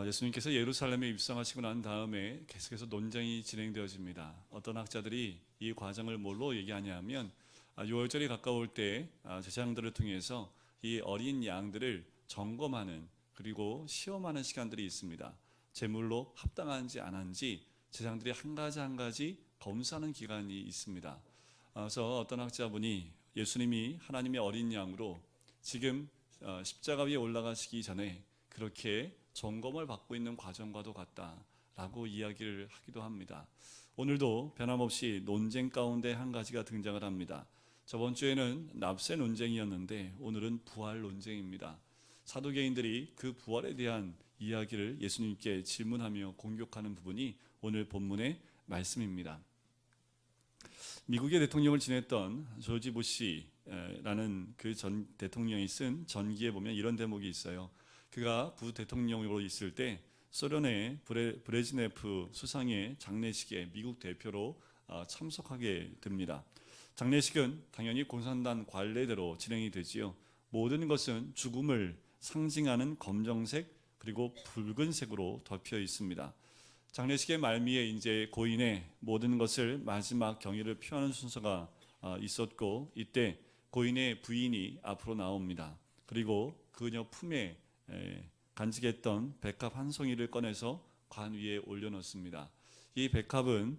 예수님께서 예루살렘에 입성하시고 난 다음에 계속해서 논쟁이 진행되어집니다. 어떤 학자들이 이 과정을 뭘로 얘기하냐면 유월절이 가까울 때 제사장들을 통해서 이 어린 양들을 점검하는 그리고 시험하는 시간들이 있습니다. 제물로 합당한지 안 한지 제사장들이 한 가지 한 가지 검사하는 기간이 있습니다. 그래서 어떤 학자분이 예수님이 하나님의 어린 양으로 지금 십자가 위에 올라가시기 전에 그렇게 점검을 받고 있는 과정과도 같다라고 이야기를 하기도 합니다. 오늘도 변함없이 논쟁 가운데 한 가지가 등장을 합니다. 저번 주에는 납세 논쟁이었는데 오늘은 부활 논쟁입니다. 사두개인들이 그 부활에 대한 이야기를 예수님께 질문하며 공격하는 부분이 오늘 본문의 말씀입니다. 미국의 대통령을 지냈던 조지 부시라는 그 전 대통령이 쓴 전기에 보면 이런 대목이 있어요. 그가 부대통령으로 있을 때 소련의 브레즈네프 수상의 장례식에 미국 대표로 참석하게 됩니다. 장례식은 당연히 공산당 관례대로 진행이 되지요. 모든 것은 죽음을 상징하는 검정색 그리고 붉은색으로 덮여 있습니다. 장례식의 말미에 이제 고인의 모든 것을 마지막 경의를 표하는 순서가 있었고 이때 고인의 부인이 앞으로 나옵니다. 그리고 그녀 품에 간직했던 백합 한 송이를 꺼내서 관 위에 올려놓습니다. 이 백합은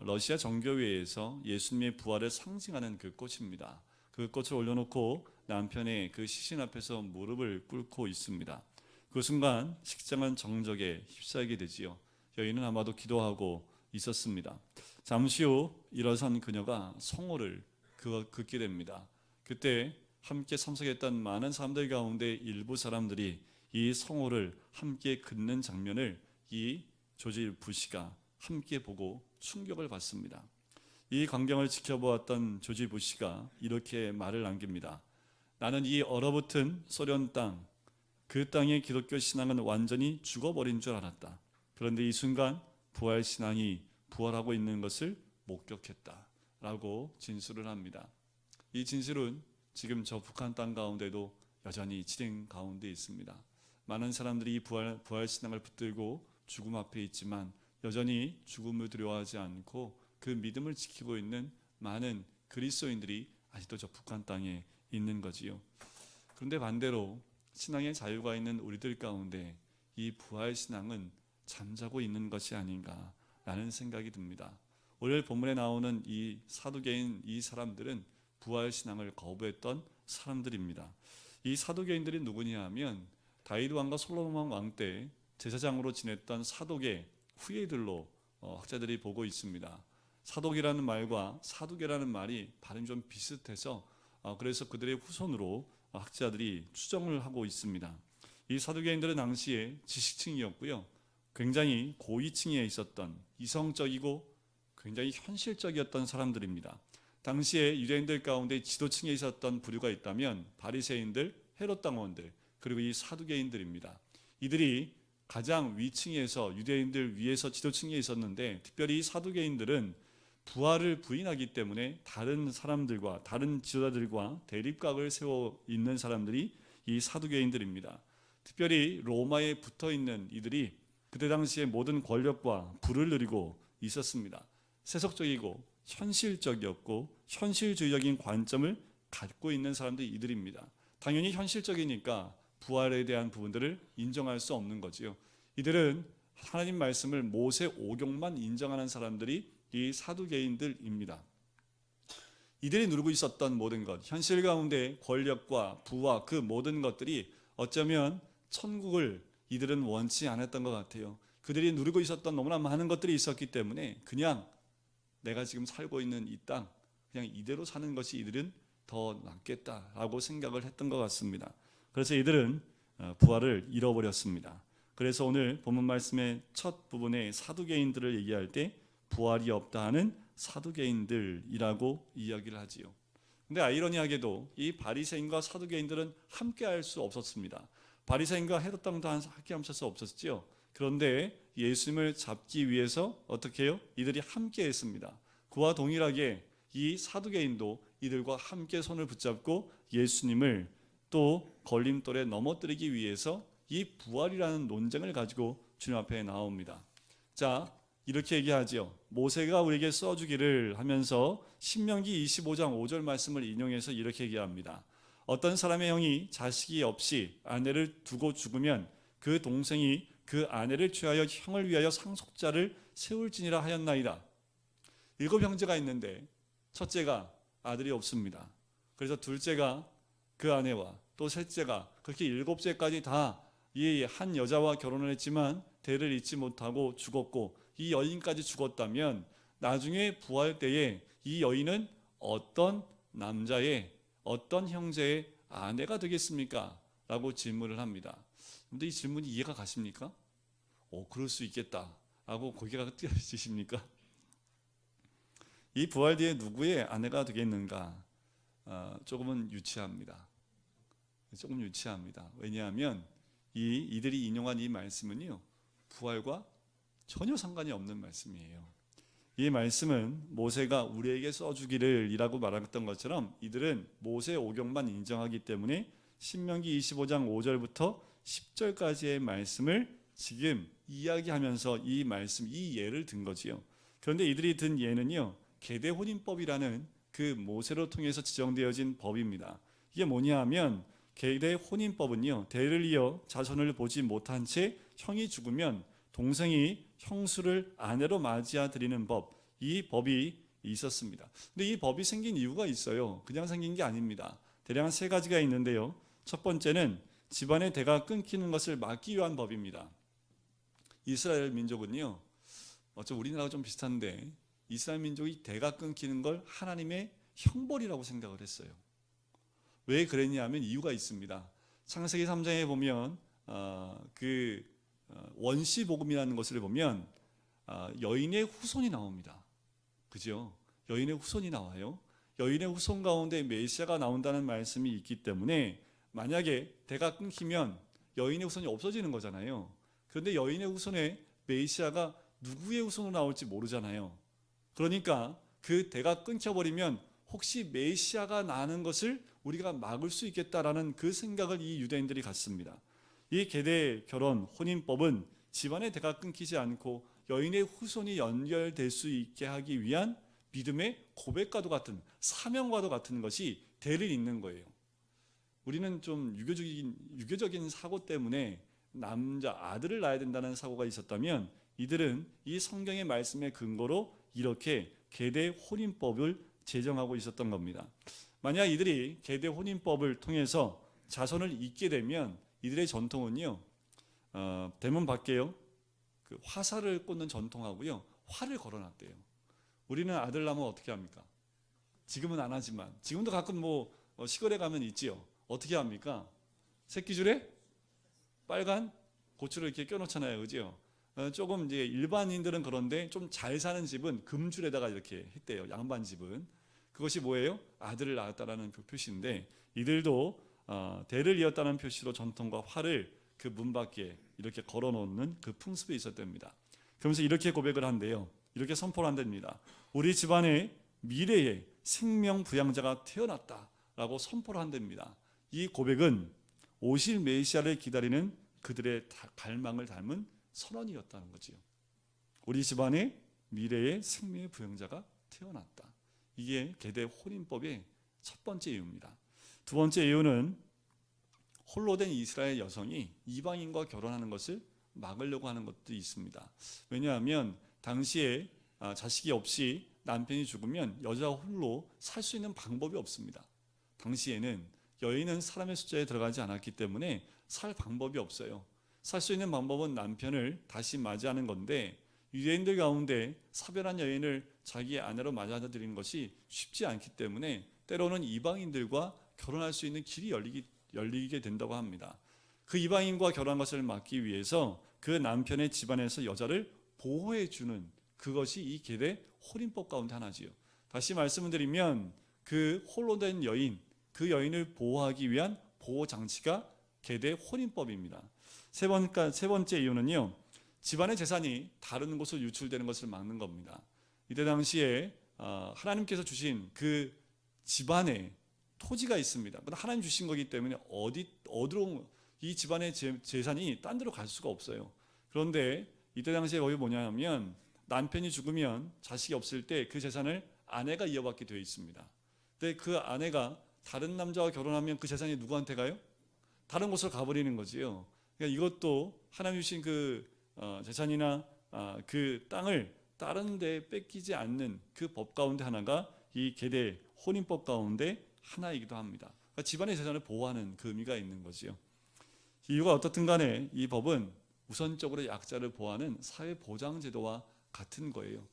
러시아 정교회에서 예수님의 부활을 상징하는 그 꽃입니다. 그 꽃을 올려놓고 남편의 그 시신 앞에서 무릎을 꿇고 있습니다. 그 순간 식장은 정적에 휩싸이게 되지요. 여인은 아마도 기도하고 있었습니다. 잠시 후 일어선 그녀가 성호를 긋게 됩니다. 그때 함께 참석했던 많은 사람들 가운데 일부 사람들이 이 성호를 함께 긋는 장면을 이 조지 부시가 함께 보고 충격을 받습니다. 이 광경을 지켜보았던 조지 부시가 이렇게 말을 남깁니다. 나는 이 얼어붙은 소련 땅, 그 땅의 기독교 신앙은 완전히 죽어버린 줄 알았다. 그런데 이 순간 부활 신앙이 부활하고 있는 것을 목격했다 라고 진술을 합니다. 이 진술은 지금 저 북한 땅 가운데도 여전히 진행 가운데 있습니다. 많은 사람들이 부활 신앙을 붙들고 죽음 앞에 있지만 여전히 죽음을 두려워하지 않고 그 믿음을 지키고 있는 많은 그리스도인들이 아직도 저 북한 땅에 있는 거지요. 그런데 반대로 신앙의 자유가 있는 우리들 가운데 이 부활 신앙은 잠자고 있는 것이 아닌가라는 생각이 듭니다. 오늘 본문에 나오는 이 사두개인 이 사람들은 부활 신앙을 거부했던 사람들입니다. 이 사두개인들이 누구냐 하면 다윗 왕과 솔로몬 왕 때 제사장으로 지냈던 사독의 후예들로 학자들이 보고 있습니다. 사독이라는 말과 사두개라는 말이 발음이 좀 비슷해서 그래서 그들의 후손으로 학자들이 추정을 하고 있습니다. 이 사두개인들은 당시에 지식층이었고요. 굉장히 고위층에 있었던 이성적이고 굉장히 현실적이었던 사람들입니다. 당시에 유대인들 가운데 지도층에 있었던 부류가 있다면 바리새인들, 헤롯 당원들, 그리고 이 사두개인들입니다. 이들이 가장 위층에서 유대인들 위에서 지도층에 있었는데 특별히 이 사두개인들은 부활을 부인하기 때문에 다른 사람들과 다른 지도자들과 대립각을 세워 있는 사람들이 이 사두개인들입니다. 특별히 로마에 붙어 있는 이들이 그때 당시에 모든 권력과 부를 누리고 있었습니다. 세속적이고 현실적이었고 현실주의적인 관점을 갖고 있는 사람들이 이들입니다. 당연히 현실적이니까 부활에 대한 부분들을 인정할 수 없는 거지요. 이들은 하나님 말씀을 모세 오경만 인정하는 사람들이 이 사두개인들입니다. 이들이 누리고 있었던 모든 것, 현실 가운데 권력과 부와 그 모든 것들이 어쩌면 천국을 이들은 원치 않았던 것 같아요. 그들이 누리고 있었던 너무나 많은 것들이 있었기 때문에 그냥 내가 지금 살고 있는 이 땅 그냥 이대로 사는 것이 이들은 더 낫겠다라고 생각을 했던 것 같습니다. 그래서 이들은 부활을 잃어버렸습니다. 그래서 오늘 본문 말씀의 첫 부분에 사두개인들을 얘기할 때 부활이 없다 하는 사두개인들이라고 이야기를 하지요. 근데 아이러니하게도 이 바리새인과 사두개인들은 함께 할 수 없었습니다. 바리새인과 헤롯 당도 함께 할 수 없었지요. 그런데 예수님을 잡기 위해서 어떻게 해요? 이들이 함께 했습니다. 그와 동일하게 이 사두개인도 이들과 함께 손을 붙잡고 예수님을 또 걸림돌에 넘어뜨리기 위해서 이 부활이라는 논쟁을 가지고 주님 앞에 나옵니다. 자, 이렇게 얘기하지요. 모세가 우리에게 써주기를 하면서 신명기 25장 5절 말씀을 인용해서 이렇게 얘기합니다. 어떤 사람의 형이 자식이 없이 아내를 두고 죽으면 그 동생이 그 아내를 취하여 형을 위하여 상속자를 세울지니라 하였나이다. 7 형제가 있는데 첫째가 아들이 없습니다. 그래서 둘째가 그 아내와 또 셋째가 그렇게 7째까지 다 이 한 여자와 결혼을 했지만 대를 잇지 못하고 죽었고 이 여인까지 죽었다면 나중에 부활 때에 이 여인은 어떤 남자의 어떤 형제의 아내가 되겠습니까? 라고 질문을 합니다. 근데 이 질문이 이해가 가십니까? 그럴 수 있겠다 라고 고개가 띄어지십니까? 이 부활 뒤에 누구의 아내가 되겠는가? 조금은 유치합니다. 조금 유치합니다. 왜냐하면 이들이 인용한 이 말씀은요, 부활과 전혀 상관이 없는 말씀이에요. 이 말씀은 모세가 우리에게 써주기를 이라고 말했던 것처럼 이들은 모세 오경만 인정하기 때문에 신명기 25장 5절부터 10절까지의 말씀을 지금 이야기하면서 이 말씀, 이 예를 든 거지요. 그런데 이들이 든 예는요, 계대혼인법이라는 그 모세로 통해서 지정되어진 법입니다. 이게 뭐냐 하면 계대혼인법은요, 대를 이어 자손을 보지 못한 채 형이 죽으면 동생이 형수를 아내로 맞이해 드리는 법, 이 법이 있었습니다. 근데 이 법이 생긴 이유가 있어요. 그냥 생긴 게 아닙니다. 대략 3가지가 있는데요. 첫 번째는 집안의 대가 끊기는 것을 막기 위한 법입니다. 이스라엘 민족은요, 어쩌면 우리나라가 좀 비슷한데 이스라엘 민족이 대가 끊기는 걸 하나님의 형벌이라고 생각을 했어요. 왜 그랬냐면 이유가 있습니다. 창세기 3장에 보면 원시복음이라는 것을 보면 여인의 후손이 나옵니다. 그죠? 여인의 후손이 나와요. 여인의 후손 가운데 메시아가 나온다는 말씀이 있기 때문에 만약에 대가 끊기면 여인의 후손이 없어지는 거잖아요. 그런데 여인의 후손에 메시아가 누구의 후손으로 나올지 모르잖아요. 그러니까 그 대가 끊겨버리면 혹시 메시아가 나는 것을 우리가 막을 수 있겠다라는 그 생각을 이 유대인들이 갖습니다. 이 계대 결혼 혼인법은 집안의 대가 끊기지 않고 여인의 후손이 연결될 수 있게 하기 위한 믿음의 고백과도 같은, 사명과도 같은 것이 대를 잇는 거예요. 우리는 좀 유교적인 사고 때문에 남자 아들을 낳아야 된다는 사고가 있었다면 이들은 이 성경의 말씀의 근거로 이렇게 계대 혼인법을 제정하고 있었던 겁니다. 만약 이들이 계대 혼인법을 통해서 자손을 잇게 되면 이들의 전통은요, 대문 밖에요, 그 화살을 꽂는 전통하고요, 활을 걸어놨대요. 우리는 아들 낳으면 어떻게 합니까? 지금은 안 하지만 지금도 가끔 시골에 가면 있지요. 어떻게 합니까? 새끼줄에 빨간 고추를 이렇게 껴놓잖아요, 그죠? 조금 이제 일반인들은 그런데 좀 잘 사는 집은 금줄에다가 이렇게 했대요. 양반 집은. 그것이 뭐예요? 아들을 낳았다라는 표시인데 이들도 대를 이었다는 표시로 전통과 활을 그 문 밖에 이렇게 걸어놓는 그 풍습이 있었답니다. 그러면서 이렇게 고백을 한대요. 이렇게 선포를 한답니다. 우리 집안에 미래의 생명 부양자가 태어났다라고 선포를 한답니다. 이 고백은 오실 메시아를 기다리는 그들의 갈망을 담은 선언이었다는 거지요. 우리 집안에 미래의 생명의 부양자가 태어났다. 이게 계대 혼인법의 첫 번째 이유입니다. 두 번째 이유는 홀로 된 이스라엘 여성이 이방인과 결혼하는 것을 막으려고 하는 것도 있습니다. 왜냐하면 당시에 자식이 없이 남편이 죽으면 여자 홀로 살 수 있는 방법이 없습니다. 당시에는 여인은 사람의 숫자에 들어가지 않았기 때문에 살 방법이 없어요. 살 수 있는 방법은 남편을 다시 맞이하는 건데 유대인들 가운데 사별한 여인을 자기의 아내로 맞아들이는 것이 쉽지 않기 때문에 때로는 이방인들과 결혼할 수 있는 길이 열리게 된다고 합니다. 그 이방인과 결혼한 것을 막기 위해서 그 남편의 집안에서 여자를 보호해 주는 그것이 이 계대 혼인법 가운데 하나지요. 다시 말씀을 드리면 그 홀로 된 여인, 그 여인을 보호하기 위한 보호 장치가 계대 혼인법입니다. 세 번째 이유는요, 집안의 재산이 다른 곳으로 유출되는 것을 막는 겁니다. 이때 당시에 하나님께서 주신 그 집안에 토지가 있습니다. 하나님 주신 거기 때문에 어디로 이 집안의 재산이 딴 데로 갈 수가 없어요. 그런데 이때 당시에 거기 뭐냐면 남편이 죽으면 자식이 없을 때 그 재산을 아내가 이어받게 되어 있습니다. 근데 그 아내가 다른 남자와 결혼하면 그 재산이 누구한테 가요? 다른 곳으로 가버리는 거지요. 그러니까 이것도 하나님 주신 그 재산이나 그 땅을 다른 데 뺏기지 않는 그 법 가운데 하나가 이 계대 혼인법 가운데 하나이기도 합니다. 그러니까 집안의 재산을 보호하는 그 의미가 있는 거지요. 이유가 어떻든 간에 이 법은 우선적으로 약자를 보호하는 사회보장제도와 같은 거예요.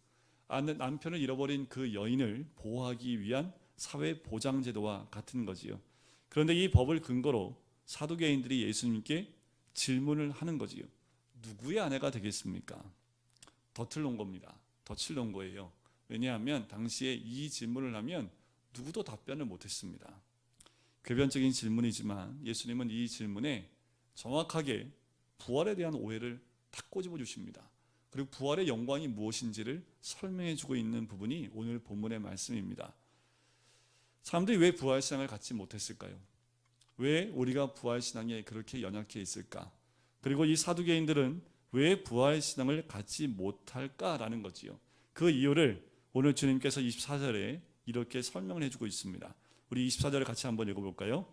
남편을 잃어버린 그 여인을 보호하기 위한 사회보장제도와 같은 거지요. 그런데 이 법을 근거로 사두개인들이 예수님께 질문을 하는 거지요. 누구의 아내가 되겠습니까? 덫을 놓은 겁니다. 덫을 놓은 거예요. 왜냐하면 당시에 이 질문을 하면 누구도 답변을 못했습니다. 궤변적인 질문이지만 예수님은 이 질문에 정확하게 부활에 대한 오해를 탁 꼬집어 주십니다. 그리고 부활의 영광이 무엇인지를 설명해 주고 있는 부분이 오늘 본문의 말씀입니다. 사람들이 왜 부활신앙을 갖지 못했을까요? 왜 우리가 부활신앙에 그렇게 연약해 있을까? 그리고 이 사두개인들은 왜 부활신앙을 갖지 못할까라는 거지요. 그 이유를 오늘 주님께서 24절에 이렇게 설명을 해주고 있습니다. 우리 24절을 같이 한번 읽어볼까요?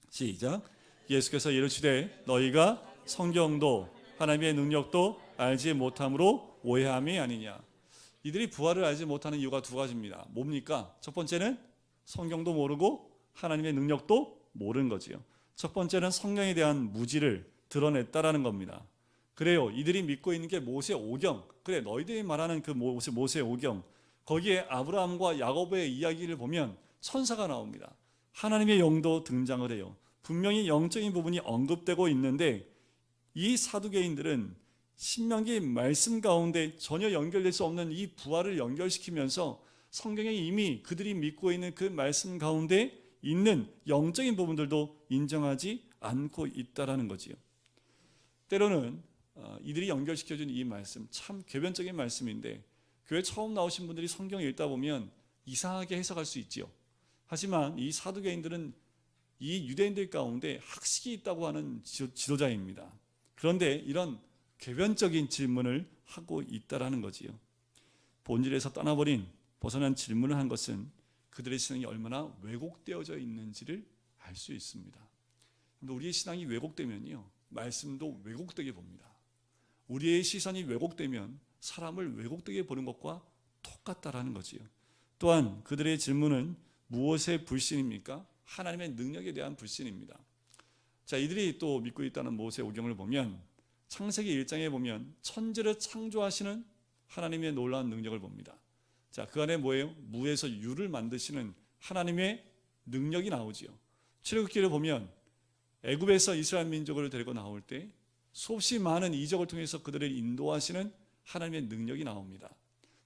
시작. 예수께서 이르시되 너희가 성경도 하나님의 능력도 알지 못함으로 오해함이 아니냐. 이들이 부활을 알지 못하는 이유가 두 가지입니다. 뭡니까? 첫 번째는 성경도 모르고 하나님의 능력도 모르는 거지요. 첫 번째는 성경에 대한 무지를 드러냈다라는 겁니다. 그래요. 이들이 믿고 있는 게 모세 오경. 그래, 너희들이 말하는 그 모세 오경. 거기에 아브라함과 야곱의 이야기를 보면 천사가 나옵니다. 하나님의 영도 등장을 해요. 분명히 영적인 부분이 언급되고 있는데 이 사두개인들은 신명기 말씀 가운데 전혀 연결될 수 없는 이 부활을 연결시키면서 성경에 이미 그들이 믿고 있는 그 말씀 가운데 있는 영적인 부분들도 인정하지 않고 있다라는 거지요. 때로는 이들이 연결시켜준 이 말씀 참 궤변적인 말씀인데 교회 처음 나오신 분들이 성경을 읽다 보면 이상하게 해석할 수 있지요. 하지만 이 사두개인들은 이 유대인들 가운데 학식이 있다고 하는 지도자입니다. 그런데 이런 궤변적인 질문을 하고 있다라는 거지요. 본질에서 떠나버린 벗어난 질문을 한 것은 그들의 신앙이 얼마나 왜곡되어져 있는지를 알 수 있습니다. 우리의 신앙이 왜곡되면요, 말씀도 왜곡되게 봅니다. 우리의 시선이 왜곡되면 사람을 왜곡되게 보는 것과 똑같다라는 거지요. 또한 그들의 질문은 무엇의 불신입니까? 하나님의 능력에 대한 불신입니다. 자, 이들이 또 믿고 있다는 모세 오경을 보면 창세기 1장에 보면 천지를 창조하시는 하나님의 놀라운 능력을 봅니다. 자, 그 안에 뭐예요? 무에서 유를 만드시는 하나님의 능력이 나오지요. 출애굽기를 보면 애굽에서 이스라엘 민족을 데리고 나올 때 수없이 많은 이적을 통해서 그들을 인도하시는 하나님의 능력이 나옵니다.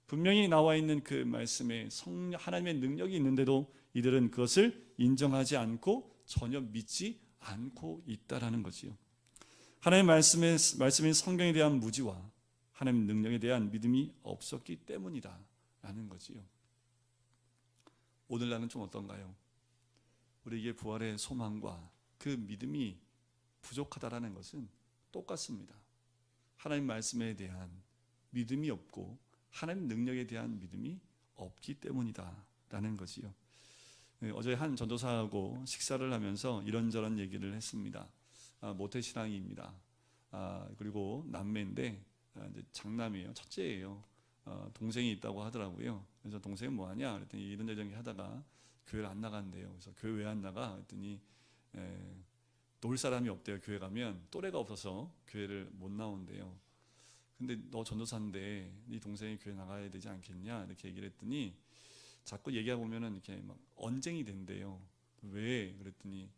분명히 나와 있는 그 말씀에 하나님의 능력이 있는데도 이들은 그것을 인정하지 않고 전혀 믿지 않고 있다라는 거지요. 하나님의 말씀인 성경에 대한 무지와 하나님의 능력에 대한 믿음이 없었기 때문이다 라는 거지요. 오늘날은 좀 어떤가요? 우리에게 부활의 소망과 그 믿음이 부족하다라는 것은 똑같습니다. 하나님 말씀에 대한 믿음이 없고 하나님 능력에 대한 믿음이 없기 때문이다 라는 거지요. 어제 한 전도사하고 식사를 하면서 이런저런 얘기를 했습니다. 모태신앙입니다. 그리고 남매인데 장남이에요. 첫째예요. 동생이 있다고 하더라고요. 그래서 동생은 뭐하냐 그랬더니 이런저런 하다가 교회를 안 나간대요. 그래서 교회 왜 안 나가 그랬더니 놀 사람이 없대요. 교회 가면 또래가 없어서 교회를 못 나온대요. 근데 너 전도사인데 네 동생이 교회 나가야 되지 않겠냐 이렇게 얘기를 했더니 자꾸 얘기하다 보면은 이렇게 막 언쟁이 된대요. 왜? 그랬더니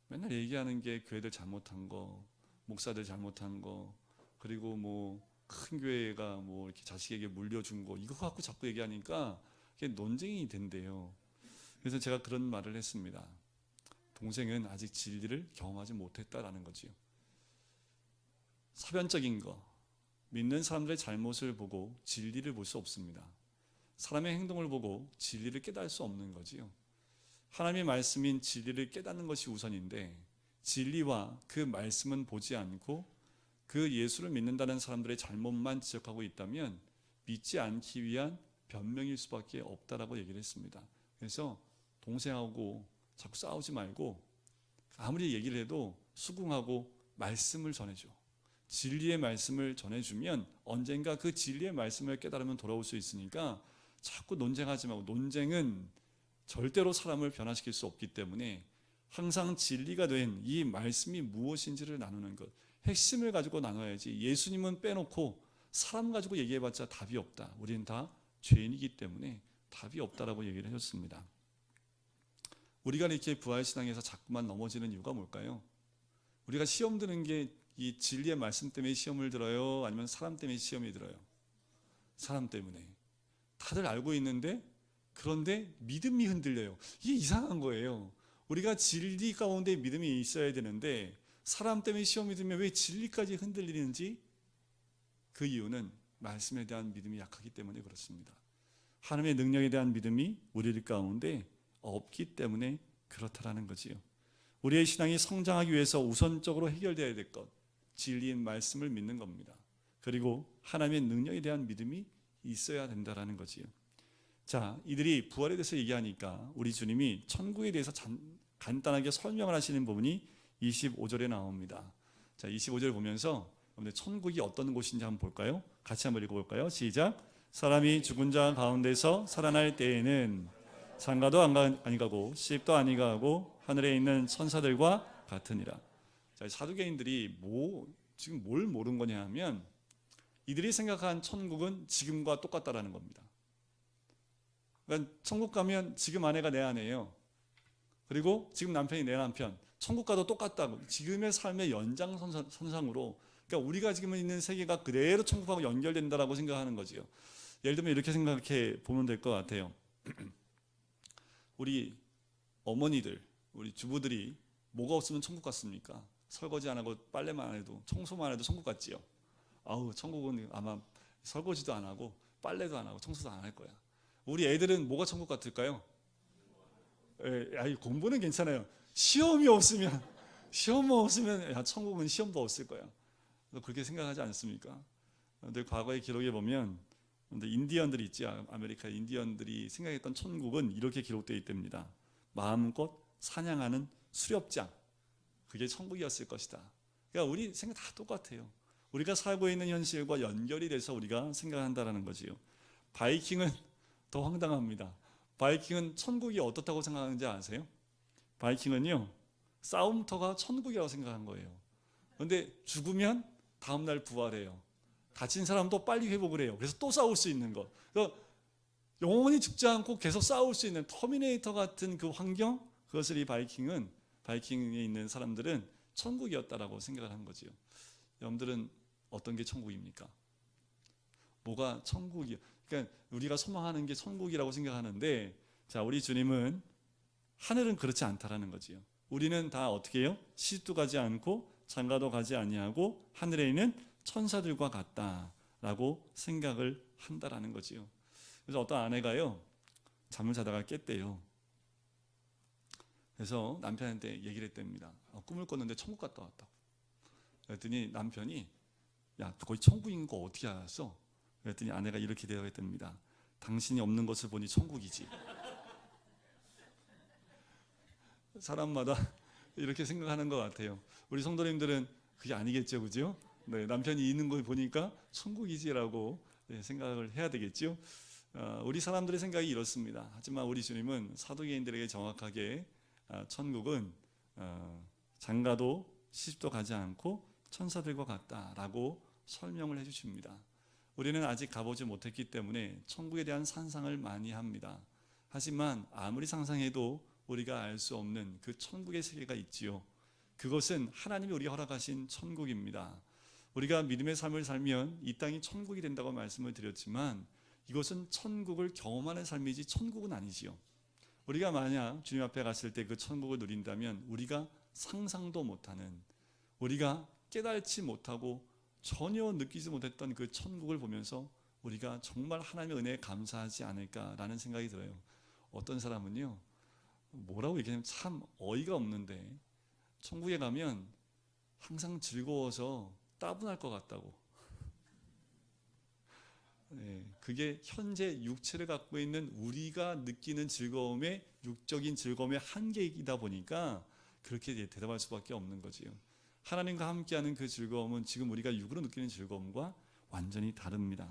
맨날 얘기하는 게 교회들 잘못한 거, 목사들 잘못한 거, 그리고 뭐 큰 교회가 뭐 이렇게 자식에게 물려준 거 이거 갖고 자꾸 얘기하니까 그게 논쟁이 된대요. 그래서 제가 그런 말을 했습니다. 동생은 아직 진리를 경험하지 못했다라는 거지요. 사변적인 거, 믿는 사람들의 잘못을 보고 진리를 볼 수 없습니다. 사람의 행동을 보고 진리를 깨달을 수 없는 거지요. 하나님의 말씀인 진리를 깨닫는 것이 우선인데, 진리와 그 말씀은 보지 않고 그 예수를 믿는다는 사람들의 잘못만 지적하고 있다면 믿지 않기 위한 변명일 수밖에 없다라고 얘기를 했습니다. 그래서 동생하고 자꾸 싸우지 말고 아무리 얘기를 해도 수긍하고 말씀을 전해줘. 진리의 말씀을 전해주면 언젠가 그 진리의 말씀을 깨달으면 돌아올 수 있으니까 자꾸 논쟁하지 말고, 논쟁은 절대로 사람을 변화시킬 수 없기 때문에 항상 진리가 된 이 말씀이 무엇인지를 나누는 것, 핵심을 가지고 나눠야지. 예수님은 빼놓고 사람 가지고 얘기해봤자 답이 없다. 우리는 다 죄인이기 때문에 답이 없다라고 얘기를 해줬습니다. 우리가 이렇게 부활신앙에서 자꾸만 넘어지는 이유가 뭘까요? 우리가 시험 드는 게 이 진리의 말씀 때문에 시험을 들어요? 아니면 사람 때문에 시험이 들어요? 사람 때문에. 다들 알고 있는데, 그런데 믿음이 흔들려요. 이게 이상한 거예요. 우리가 진리 가운데 믿음이 있어야 되는데 사람 때문에 시험이 들면 왜 진리까지 흔들리는지, 그 이유는 말씀에 대한 믿음이 약하기 때문에 그렇습니다. 하나님의 능력에 대한 믿음이 우리 가운데 없기 때문에 그렇다라는 거지요. 우리의 신앙이 성장하기 위해서 우선적으로 해결되어야 될 것, 진리인 말씀을 믿는 겁니다. 그리고 하나님의 능력에 대한 믿음이 있어야 된다라는 거지요. 자, 이들이 부활에 대해서 얘기하니까 우리 주님이 천국에 대해서 간단하게 설명을 하시는 부분이 25절에 나옵니다. 자, 25절 보면서 천국이 어떤 곳인지 한번 볼까요? 같이 한번 읽어볼까요? 시작. 사람이 죽은 자 가운데서 살아날 때에는 장가도 아니가고 시집도 아니가고 하늘에 있는 천사들과 같으니라. 자, 사두개인들이 지금 뭘 모르는 거냐 하면, 이들이 생각한 천국은 지금과 똑같다라는 겁니다. 그러니까 천국 가면 지금 아내가 내 아내예요. 그리고 지금 남편이 내 남편. 천국과도 똑같다고. 지금의 삶의 연장선상으로, 그러니까 우리가 지금 있는 세계가 그대로 천국하고 연결된다라고 생각하는 거지요. 예를 들면 이렇게 생각해 보면 될 것 같아요. 우리 어머니들, 우리 주부들이 뭐가 없으면 천국 갔습니까? 설거지 안 하고 빨래만 안 해도, 청소만 해도 천국 갔지요. 아우, 천국은 아마 설거지도 안 하고 빨래도 안 하고 청소도 안 할 거야. 우리 애들은 뭐가 천국 같을까요? 공부는 괜찮아요. 시험이 없으면 야, 천국은 시험도 없을 거야. 그렇게 생각하지 않습니까? 근데 과거의 기록에 보면 인디언들이 있지, 아메리카 인디언들이 생각했던 천국은 이렇게 기록되어 있답니다. 마음껏 사냥하는 수렵장, 그게 천국이었을 것이다. 그러니까 우리 생각 다 똑같아요. 우리가 살고 있는 현실과 연결이 돼서 우리가 생각한다라는 거지요. 바이킹은 더 황당합니다. 바이킹은 천국이 어떻다고 생각하는지 아세요? 바이킹은요, 싸움터가 천국이라고 생각한 거예요. 그런데 죽으면 다음날 부활해요. 다친 사람도 빨리 회복을 해요. 그래서 또 싸울 수 있는 것. 그러니까 영원히 죽지 않고 계속 싸울 수 있는 터미네이터 같은 그 환경, 그것을 이 바이킹에 있는 사람들은 천국이었다라고 생각을 한 거지요. 여러분들은 어떤 게 천국입니까? 뭐가 천국이요? 그러니까 우리가 소망하는 게 천국이라고 생각하는데, 자, 우리 주님은 하늘은 그렇지 않다라는 거지요. 우리는 다 어떻게 해요? 시집도 가지 않고 장가도 가지 아니하고 하늘에 있는 천사들과 같다라고 생각을 한다라는 거지요. 그래서 어떤 아내가요, 잠을 자다가 깼대요. 그래서 남편한테 얘기를 했답니다. 꿈을 꿨는데 천국 갔다 왔다고. 그랬더니 남편이, 야, 거기 천국인 거 어떻게 알았어? 그랬더니 아내가 이렇게 대답했답니다. 당신이 없는 것을 보니 천국이지. 사람마다 이렇게 생각하는 것 같아요. 우리 성도님들은 그게 아니겠죠, 그죠? 네, 남편이 있는 걸 보니까 천국이지라고 생각을 해야 되겠죠. 우리 사람들의 생각이 이렇습니다. 하지만 우리 주님은 사두개인들에게 정확하게 천국은 장가도 시집도 가지 않고 천사들과 같다라고 설명을 해주십니다. 우리는 아직 가보지 못했기 때문에 천국에 대한 상상을 많이 합니다. 하지만 아무리 상상해도 우리가 알 수 없는 그 천국의 세계가 있지요. 그것은 하나님이 우리가 허락하신 천국입니다. 우리가 믿음의 삶을 살면 이 땅이 천국이 된다고 말씀을 드렸지만, 이것은 천국을 경험하는 삶이지 천국은 아니지요. 우리가 만약 주님 앞에 갔을 때 그 천국을 누린다면 우리가 상상도 못하는, 우리가 깨달지 못하고 전혀 느끼지 못했던 그 천국을 보면서 우리가 정말 하나님의 은혜에 감사하지 않을까라는 생각이 들어요. 어떤 사람은요, 뭐라고 얘기하면 참 어이가 없는데 천국에 가면 항상 즐거워서 따분할 것 같다고. 네, 그게 현재 육체를 갖고 있는 우리가 느끼는 즐거움의, 육적인 즐거움의 한계이다 보니까 그렇게 대답할 수밖에 없는 거지요. 하나님과 함께하는 그 즐거움은 지금 우리가 육으로 느끼는 즐거움과 완전히 다릅니다.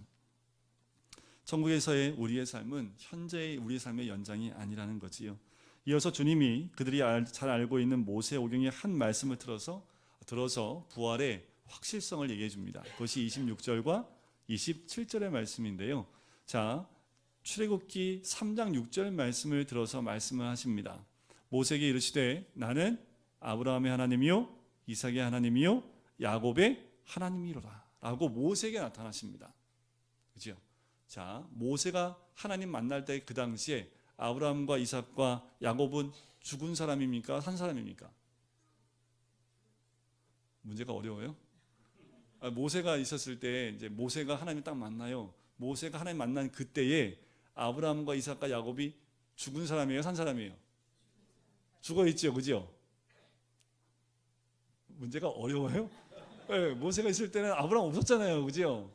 천국에서의 우리의 삶은 현재의 우리의 삶의 연장이 아니라는 거지요. 이어서 주님이 그들이 잘 알고 있는 모세오경의 한 말씀을 들어서 부활의 확실성을 얘기해 줍니다. 그것이 26절과 27절의 말씀인데요. 자, 출애굽기 3장 6절 말씀을 들어서 말씀을 하십니다. 모세에게 이르시되 나는 아브라함의 하나님이요 이삭의 하나님이요 야곱의 하나님이로다 라고 모세에게 나타나십니다. 그죠? 자, 모세가 하나님 만날 때 그 당시에 아브라함과 이삭과 야곱은 죽은 사람입니까? 산 사람입니까? 문제가 어려워요? 모세가 있었을 때 이제 모세가 하나님 딱 만나요. 모세가 하나님 만난 그때에 아브라함과 이삭과 야곱이 죽은 사람이에요? 산 사람이에요? 죽어 있죠, 그죠? 문제가 어려워요? 네, 모세가 있을 때는 아브라함 없었잖아요, 그죠?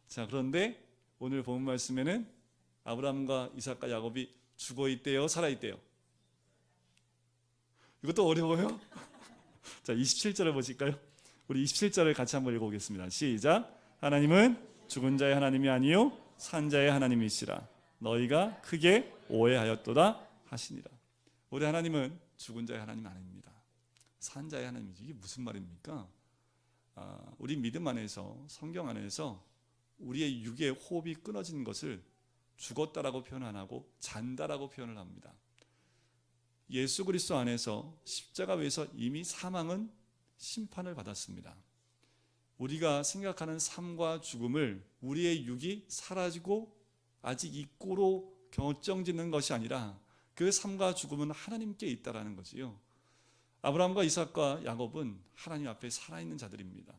자, 그런데 오늘 본 말씀에는 아브라함과 이삭과 야곱이 죽어 있대요, 살아 있대요? 이것도 어려워요? 자, 27절을 보실까요? 우리 27절을 같이 한번 읽어보겠습니다. 시작. 하나님은 죽은 자의 하나님이 아니요 산 자의 하나님이시라. 너희가 크게 오해하였도다 하시니라. 우리 하나님은 죽은 자의 하나님 아닙니다. 산 자의 하나님이지. 이게 무슨 말입니까? 우리 믿음 안에서, 성경 안에서 우리의 육의 호흡이 끊어진 것을 죽었다라고 표현 안 하고 잔다라고 표현을 합니다. 예수 그리스도 안에서 십자가 위에서 이미 사망은 심판을 받았습니다. 우리가 생각하는 삶과 죽음을 우리의 육이 사라지고 아직 있고로 결정짓는 것이 아니라 그 삶과 죽음은 하나님께 있다라는 거지요. 아브라함과 이삭과 야곱은 하나님 앞에 살아있는 자들입니다.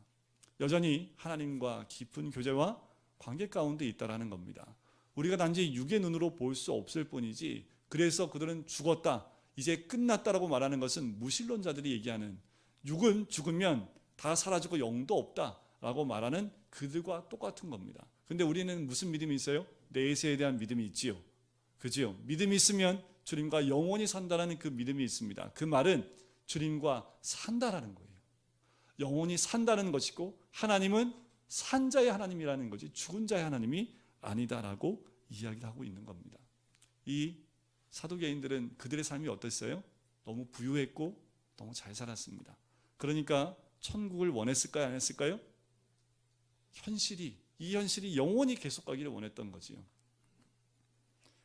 여전히 하나님과 깊은 교제와 관계 가운데 있다라는 겁니다. 우리가 단지 육의 눈으로 볼 수 없을 뿐이지, 그래서 그들은 죽었다, 이제 끝났다라고 말하는 것은 무신론자들이 얘기하는, 육은 죽으면 다 사라지고 영도 없다라고 말하는 그들과 똑같은 겁니다. 근데 우리는 무슨 믿음이 있어요? 내세에 대한 믿음이 있지요. 그지요? 믿음이 있으면 주님과 영원히 산다라는 그 믿음이 있습니다. 그 말은 주님과 산다라는 거예요. 영원히 산다는 것이고, 하나님은 산 자의 하나님이라는 거지 죽은 자의 하나님이 아니다라고 이야기를 하고 있는 겁니다. 이 사두개인들은 그들의 삶이 어땠어요? 너무 부유했고 너무 잘 살았습니다. 그러니까 천국을 원했을까요? 안 했을까요? 이 현실이 영원히 계속 가기를 원했던 거지요.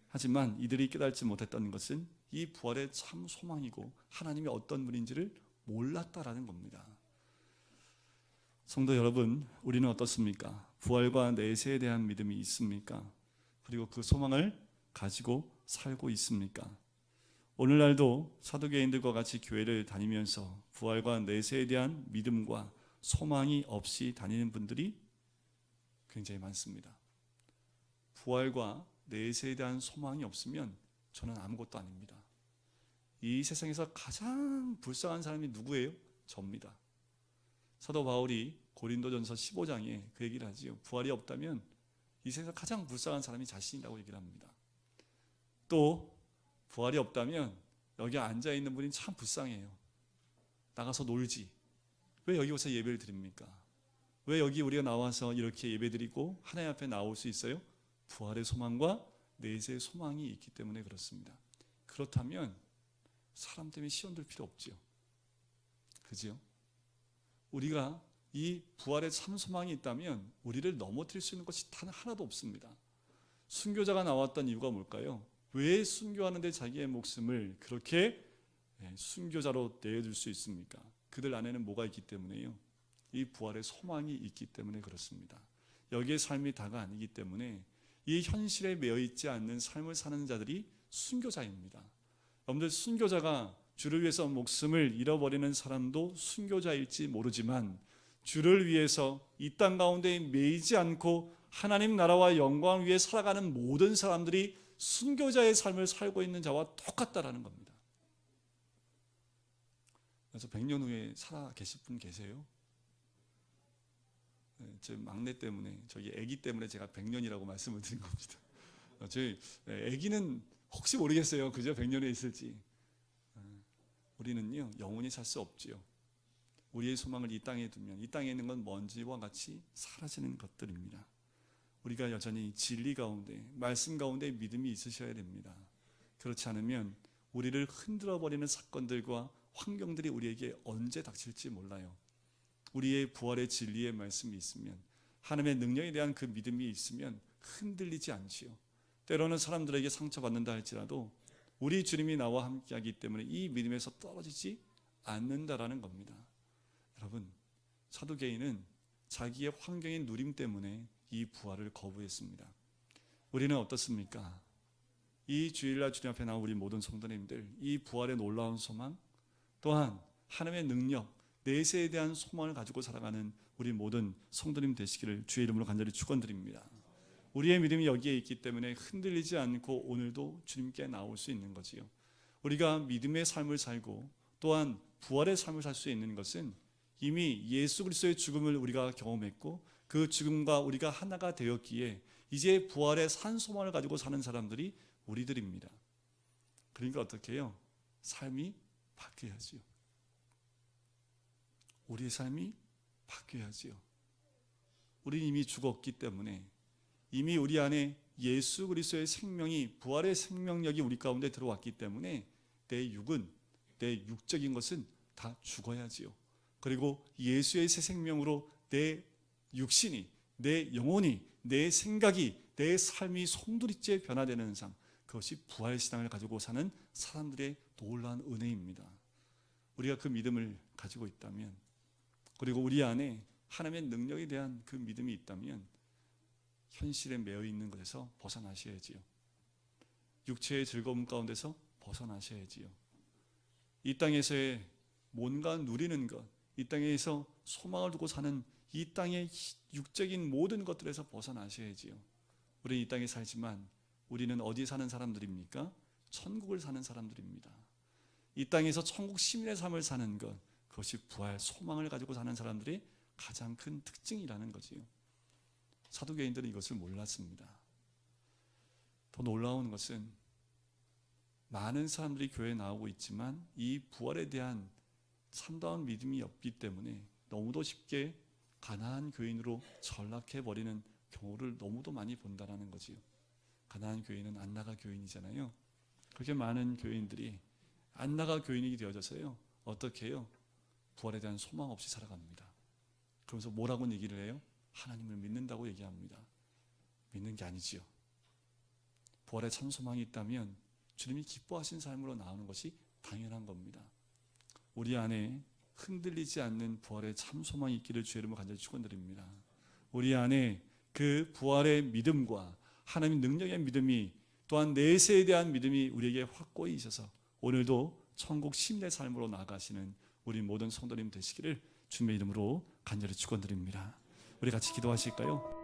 하지만 이들이 깨달지 못했던 것은 이 부활의 참 소망이고 하나님이 어떤 분인지를 몰랐다라는 겁니다. 성도 여러분, 우리는 어떻습니까? 부활과 내세에 대한 믿음이 있습니까? 그리고 그 소망을 가지고 살고 있습니까? 오늘날도 사두개인들과 같이 교회를 다니면서 부활과 내세에 대한 믿음과 소망이 없이 다니는 분들이 굉장히 많습니다. 부활과 내세에 대한 소망이 없으면 저는 아무것도 아닙니다. 이 세상에서 가장 불쌍한 사람이 누구예요? 접니다. 사도 바울이 고린도전서 15장에 그 얘기를 하지요. 부활이 없다면 이 세상에서 가장 불쌍한 사람이 자신이라고 얘기를 합니다. 또 부활이 없다면 여기 앉아있는 분이 참 불쌍해요. 나가서 놀지. 왜 여기 와서 예배를 드립니까? 왜 여기 우리가 나와서 이렇게 예배드리고 하나님 앞에 나올 수 있어요? 부활의 소망과 내세의 소망이 있기 때문에 그렇습니다. 그렇다면 사람 때문에 시험 들 필요 없죠. 그죠? 우리가 이 부활의 참 소망이 있다면 우리를 넘어뜨릴 수 있는 것이 단 하나도 없습니다. 순교자가 나왔던 이유가 뭘까요? 왜 순교하는데 자기의 목숨을 그렇게 순교자로 내어줄 수 있습니까? 그들 안에는 뭐가 있기 때문에요? 이 부활의 소망이 있기 때문에 그렇습니다. 여기에 삶이 다가 아니기 때문에 이 현실에 매여 있지 않는 삶을 사는 자들이 순교자입니다. 여러분들 순교자가 주를 위해서 목숨을 잃어버리는 사람도 순교자일지 모르지만 주를 위해서 이 땅 가운데 매이지 않고 하나님 나라와 영광을 위해 살아가는 모든 사람들이 순교자의 삶을 살고 있는 자와 똑같다라는 겁니다. 그래서 100년 후에 살아 계실 분 계세요? 제 막내 때문에, 저희 아기 때문에 제가 100년이라고 말씀을 드린 겁니다. 저희 아기는 혹시 모르겠어요. 그저 100년에 있을지. 우리는요 영원히 살 수 없지요. 우리의 소망을 이 땅에 두면 이 땅에 있는 건 먼지와 같이 사라지는 것들입니다. 우리가 여전히 진리 가운데, 말씀 가운데 믿음이 있으셔야 됩니다. 그렇지 않으면 우리를 흔들어버리는 사건들과 환경들이 우리에게 언제 닥칠지 몰라요. 우리의 부활의 진리의 말씀이 있으면, 하나님의 능력에 대한 그 믿음이 있으면 흔들리지 않지요. 때로는 사람들에게 상처받는다 할지라도 우리 주님이 나와 함께하기 때문에 이 믿음에서 떨어지지 않는다라는 겁니다. 여러분, 사두개인은 자기의 환경의 누림 때문에 이 부활을 거부했습니다. 우리는 어떻습니까? 이 주일날 주님 앞에 나온 우리 모든 성도님들, 이 부활의 놀라운 소망, 또한 하나님의 능력, 내세에 대한 소망을 가지고 살아가는 우리 모든 성도님 되시기를 주의 이름으로 간절히 축원드립니다. 우리의 믿음이 여기에 있기 때문에 흔들리지 않고 오늘도 주님께 나올 수 있는 거지요. 우리가 믿음의 삶을 살고 또한 부활의 삶을 살 수 있는 것은 이미 예수 그리스도의 죽음을 우리가 경험했고 그 죽음과 우리가 하나가 되었기에 이제 부활의 산 소망을 가지고 사는 사람들이 우리들입니다. 그러니까 어떻게 해요? 삶이 바뀌어야지요. 우리의 삶이 바뀌어야지요. 우리는 이미 죽었기 때문에, 이미 우리 안에 예수 그리스도의 생명이, 부활의 생명력이 우리 가운데 들어왔기 때문에 내 육은, 내 육적인 것은 다 죽어야지요. 그리고 예수의 새 생명으로 내 육신이, 내 영혼이, 내 생각이, 내 삶이 송두리째 변화되는 삶, 그것이 부활신앙을 가지고 사는 사람들의 놀라운 은혜입니다. 우리가 그 믿음을 가지고 있다면, 그리고 우리 안에 하나님의 능력에 대한 그 믿음이 있다면 현실에 매여 있는 것에서 벗어나셔야지요. 육체의 즐거움 가운데서 벗어나셔야지요. 이 땅에서의 뭔가 누리는 것, 이 땅에서 소망을 두고 사는 이 땅의 육적인 모든 것들에서 벗어나셔야지요. 우리는 이 땅에 살지만 우리는 어디에 사는 사람들입니까? 천국을 사는 사람들입니다. 이 땅에서 천국 시민의 삶을 사는 것, 그것이 부활 소망을 가지고 사는 사람들의 가장 큰 특징이라는 거지요. 사두개인들은 이것을 몰랐습니다. 더 놀라운 것은 많은 사람들이 교회에 나오고 있지만 이 부활에 대한 참다운 믿음이 없기 때문에 너무도 쉽게 가나안 교인으로 전락해버리는 경우를 너무도 많이 본다는 거지요. 가나안 교인은 안나가 교인이잖아요. 그렇게 많은 교인들이 안나가 교인이 되어져서요, 어떻게 해요? 부활에 대한 소망 없이 살아갑니다. 그러면서 뭐라고 얘기를 해요? 하나님을 믿는다고 얘기합니다. 믿는 게 아니지요. 부활에 참 소망이 있다면 주님이 기뻐하신 삶으로 나오는 것이 당연한 겁니다. 우리 안에 흔들리지 않는 부활의 참 소망이 있기를 주의 이름으로 간절히 축원드립니다. 우리 안에 그 부활의 믿음과 하나님의 능력의 믿음이, 또한 내세에 대한 믿음이 우리에게 확고히 있어서 오늘도 천국 시민의 삶으로 나아가시는 우리 모든 성도님 되시기를 주님의 이름으로 간절히 축원드립니다. 우리 같이 기도하실까요?